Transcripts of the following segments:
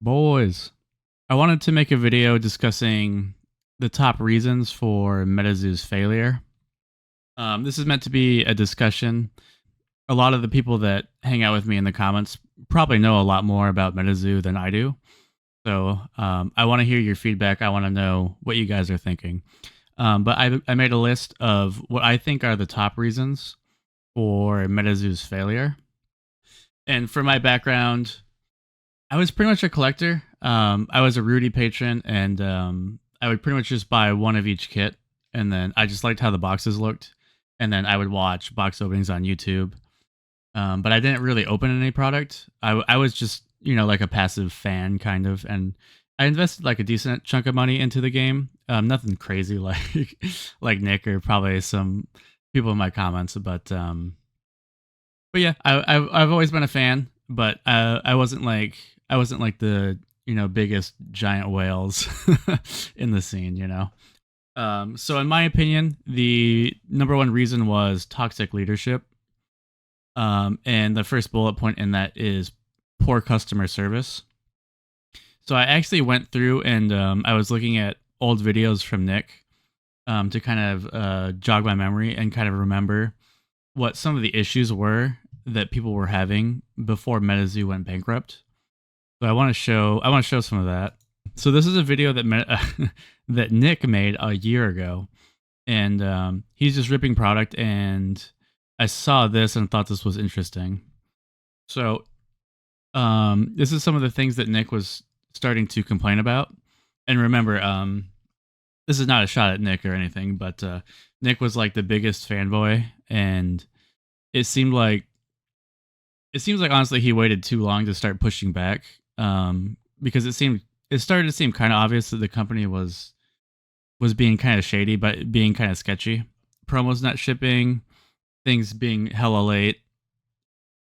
Boys, I wanted to make a video discussing the top reasons for MetaZoo's failure. This is meant to be a discussion. A lot of the people that hang out with me in the comments probably know a lot more about MetaZoo than I do. So I want to hear your feedback. I want to know what you guys are thinking. But I made a list of what I think are the top reasons for MetaZoo's failure. And for my background, I was pretty much a collector. I was a Rudy patron, and I would pretty much just buy one of each kit, and then I just liked how the boxes looked, and then I would watch box openings on YouTube. But I didn't really open any product. I was just like a passive fan kind of, and I invested like a decent chunk of money into the game. Nothing crazy like Nick or probably some people in my comments, but yeah, I've always been a fan, but I wasn't like the biggest giant whales in the scene. So in my opinion, the number one reason was toxic leadership. And the first bullet point in that is poor customer service. So I actually went through and I was looking at old videos from Nick to kind of jog my memory and kind of remember what some of the issues were that people were having before MetaZoo went bankrupt. So I want to show some of that. So this is a video that that Nick made a year ago, and he's just ripping product. And I saw this and thought this was interesting. So this is some of the things that Nick was starting to complain about. And remember, this is not a shot at Nick or anything, but Nick was like the biggest fanboy, and it seems like honestly he waited too long to start pushing back, because it started to seem kind of obvious that the company was being kind of shady, but being kind of sketchy. Promos not shipping, things being hella late,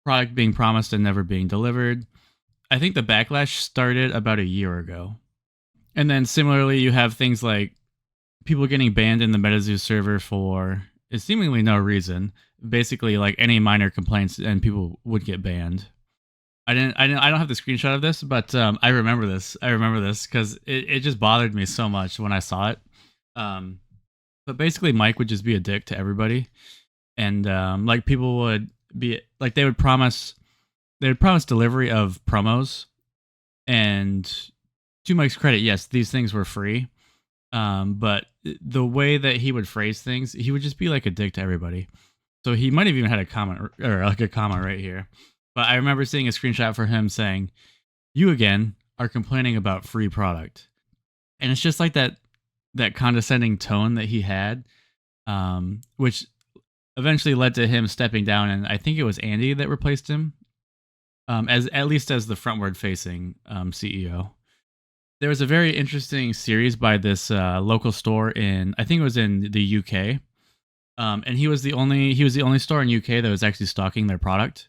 product being promised and never being delivered. I think the backlash started about a year ago. And then similarly, you have things like people getting banned in the MetaZoo server for seemingly no reason. Basically, like any minor complaints, and people would get banned. I don't have the screenshot of this, but I remember this. I remember this because it just bothered me so much when I saw it. But basically, Mike would just be a dick to everybody, and like people would be like they would promise delivery of promos, and to Mike's credit, yes, these things were free. But the way that he would phrase things, he would just be like a dick to everybody. So he might have even had a comment or like a comment right here. But I remember seeing a screenshot for him saying, "You again are complaining about free product." And it's just like that condescending tone that he had, which eventually led to him stepping down. And I think it was Andy that replaced him, as at least as the frontward facing CEO. There was a very interesting series by this local store I think it was in the UK. And he was the only store in UK that was actually stocking their product.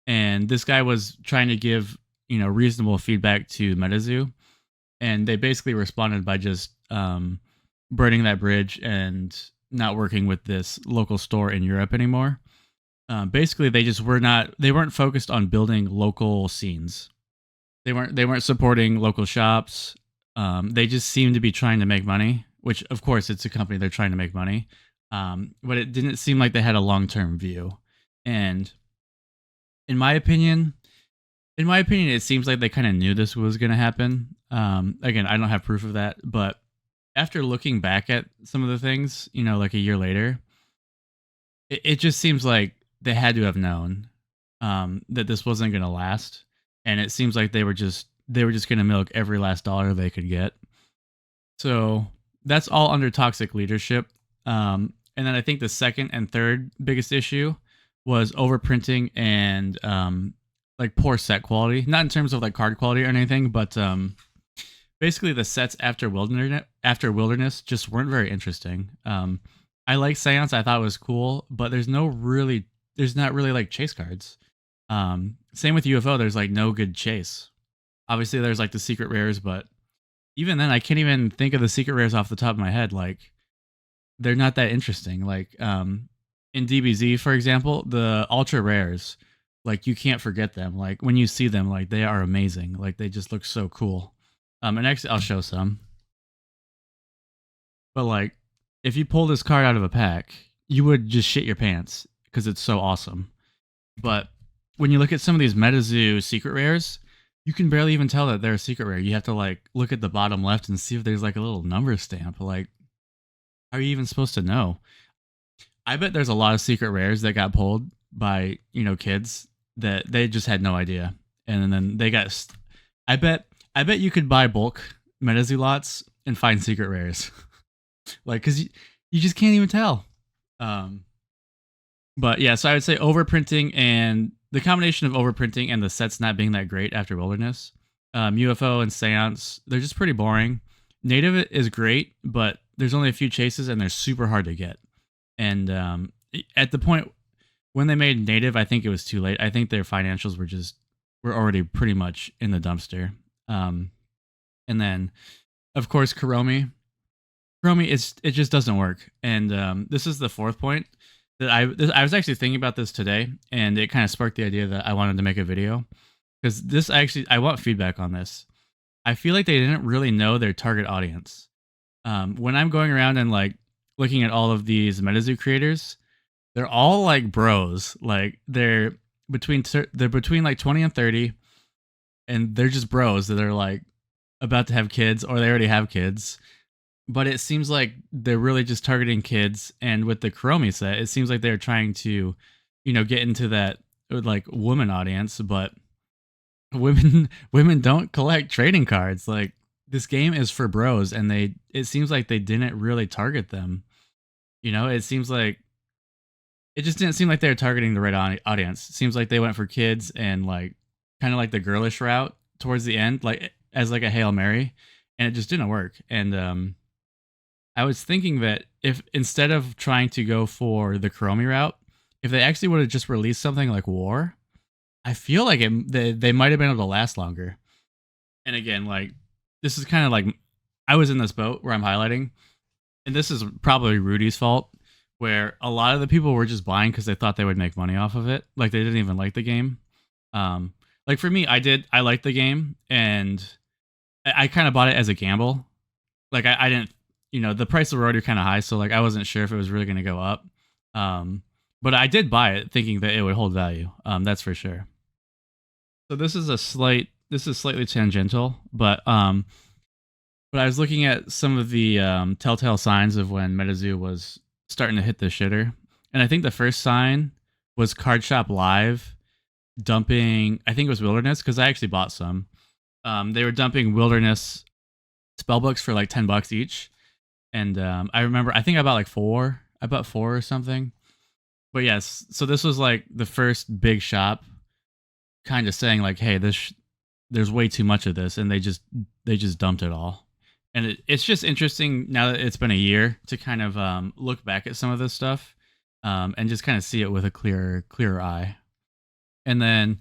And this guy was trying to give, reasonable feedback to MetaZoo. And they basically responded by just burning that bridge and not working with this local store in Europe anymore. Basically, they weren't focused on building local scenes. They weren't supporting local shops. They just seemed to be trying to make money, which of course it's a company, they're trying to make money. But it didn't seem like they had a long-term view. And in my opinion, it seems like they kind of knew this was going to happen. Again, I don't have proof of that, but after looking back at some of the things, like a year later, it just seems like they had to have known that this wasn't going to last. And it seems like they were just going to milk every last dollar they could get. So that's all under toxic leadership. And then I think the second and third biggest issue was overprinting and like poor set quality. Not in terms of like card quality or anything, but basically the sets after Wilderness just weren't very interesting. I like Seance. I thought it was cool, but there's not really like chase cards. Same with UFO. There's like no good chase. Obviously, there's like the secret rares, but even then, I can't even think of the secret rares off the top of my head. Like, they're not that interesting. Like, in DBZ, for example, the ultra rares, Like you can't forget them. Like when you see them, like they are amazing. Like they just look so cool. And actually, I'll show some. But like, if you pull this card out of a pack, you would just shit your pants because it's so awesome. But when you look at some of these MetaZoo secret rares, you can barely even tell that they're a secret rare. You have to like look at the bottom left and see if there's like a little number stamp. Like, how are you even supposed to know? I bet there's a lot of secret rares that got pulled by kids that they just had no idea, and then they got. I bet you could buy bulk MetaZoo lots and find secret rares, like because you just can't even tell. Um, but yeah, so I would say overprinting and the combination of overprinting and the sets not being that great after Wilderness, UFO and Seance, they're just pretty boring. Native is great, but there's only a few chases and they're super hard to get. And at the point when they made Native, I think it was too late. I think their financials were already pretty much in the dumpster. And then, of course, Kuromi. Kuromi it just doesn't work. And this is the fourth point that I was actually thinking about this today, and it kind of sparked the idea that I wanted to make a video because I want feedback on this. I feel like they didn't really know their target audience. When I'm going around and like looking at all of these MetaZoo creators, they're all like bros. Like they're between like 20 and 30, and they're just bros that are like about to have kids or they already have kids. But it seems like they're really just targeting kids, and with the Kuromi set, it seems like they're trying to, get into that like woman audience. But women don't collect trading cards. Like this game is for bros, and it seems like they didn't really target them. It seems like it just didn't seem like they were targeting the right audience. It seems like they went for kids and like kind of like the girlish route towards the end, like as like a Hail Mary, and it just didn't work. And I was thinking that if instead of trying to go for the Kuromi route, if they actually would have just released something like War, I feel like they might have been able to last longer. And again, like this is kind of like I was in this boat where I'm highlighting, and this is probably Rudy's fault, where a lot of the people were just buying because they thought they would make money off of it. Like they didn't even like the game. Like for me, I liked the game, and I kind of bought it as a gamble. Like I didn't. The prices were already kind of high, so like I wasn't sure if it was really going to go up. But I did buy it thinking that it would hold value. That's for sure. So this is slightly tangential, but I was looking at some of the telltale signs of when MetaZoo was starting to hit the shitter, and I think the first sign was Card Shop Live dumping. I think it was Wilderness because I actually bought some. They were dumping Wilderness spellbooks for like $10 each. And I remember, I think I bought like four. I bought four or something. But yes, so this was like the first big shop kind of saying like, hey, there's way too much of this. And they just dumped it all. And it's just interesting now that it's been a year to kind of look back at some of this stuff and just kind of see it with a clearer eye. And then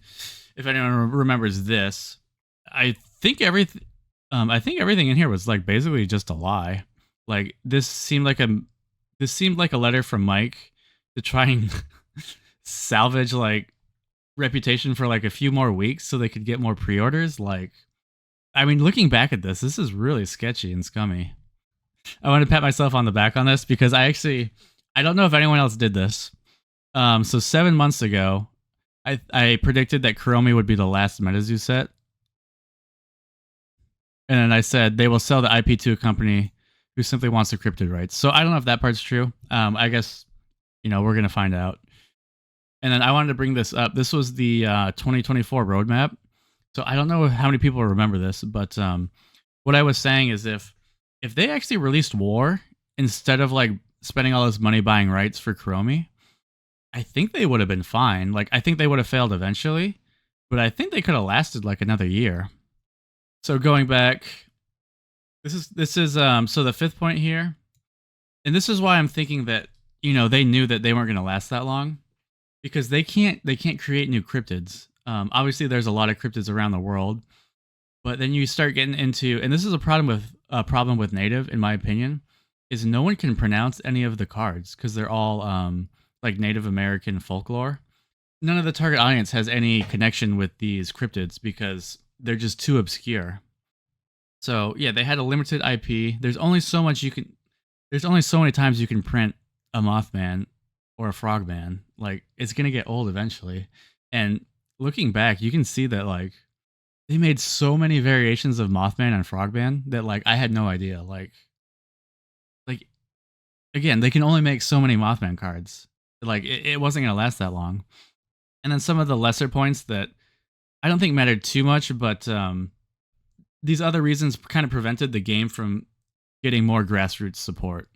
if anyone remembers this, I think everything in here was like basically just a lie. Like this seemed like a letter from Mike to try and salvage like reputation for like a few more weeks so they could get more pre-orders. Like, I mean, looking back at this is really sketchy and scummy. I want to pat myself on the back on this because I don't know if anyone else did this. So 7 months ago, I predicted that Kuromi would be the last MetaZoo set. And then I said they will sell the IP to a company who simply wants the cryptid rights. So I don't know if that part's true. I guess, we're going to find out. And then I wanted to bring this up. This was the 2024 roadmap. So I don't know how many people remember this, but what I was saying is if they actually released War instead of like spending all this money buying rights for Kuromi, I think they would have been fine. Like I think they would have failed eventually, but I think they could have lasted like another year. So going back, this is so the fifth point here, and this is why I'm thinking that they knew that they weren't going to last that long, because they can't create new cryptids. Obviously, there's a lot of cryptids around the world, but then you start getting into, and this is a problem with Native, in my opinion, is no one can pronounce any of the cards because they're all like Native American folklore. none of the target audience has any connection with these cryptids because they're just too obscure. So yeah, they had a limited IP. There's only so much you can. There's only so many times you can print a Mothman or a Frogman. Like it's gonna get old eventually. And looking back, you can see that like they made so many variations of Mothman and Frogman that like I had no idea. Like again, they can only make so many Mothman cards. Like it wasn't gonna last that long. And then some of the lesser points that I don't think mattered too much, but these other reasons kind of prevented the game from getting more grassroots support,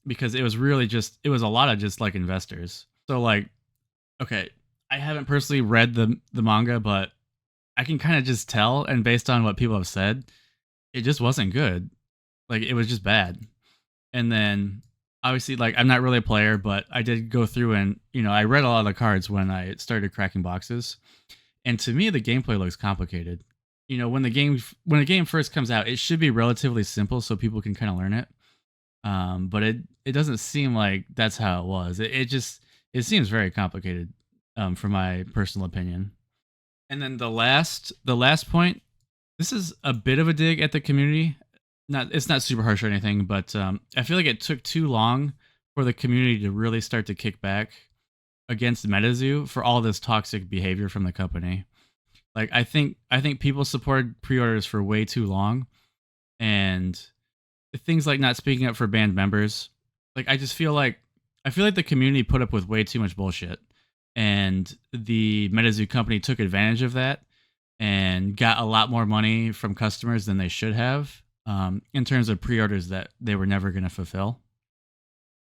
because it was really just it was a lot of just like investors. So like, okay, I haven't personally read the manga, but I can kind of just tell, and based on what people have said, it just wasn't good. Like it was just bad. And then obviously, like I'm not really a player, but I did go through and I read a lot of the cards when I started cracking boxes. And to me, the gameplay looks complicated. When a game first comes out, it should be relatively simple so people can kind of learn it. But it doesn't seem like that's how it was. It seems very complicated, from my personal opinion. And then the last point, this is a bit of a dig at the community. Not It's not super harsh or anything, but I feel like it took too long for the community to really start to kick back against MetaZoo for all this toxic behavior from the company. Like I think people supported pre-orders for way too long, and things like not speaking up for band members. Like I feel like the community put up with way too much bullshit, and the MetaZoo company took advantage of that and got a lot more money from customers than they should have, in terms of pre-orders that they were never going to fulfill.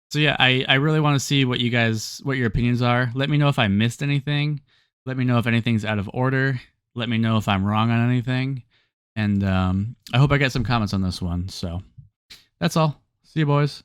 So yeah, I really want to see what your opinions are. Let me know if I missed anything. Let me know if anything's out of order. Let me know if I'm wrong on anything. And I hope I get some comments on this one. So that's all. See you, boys.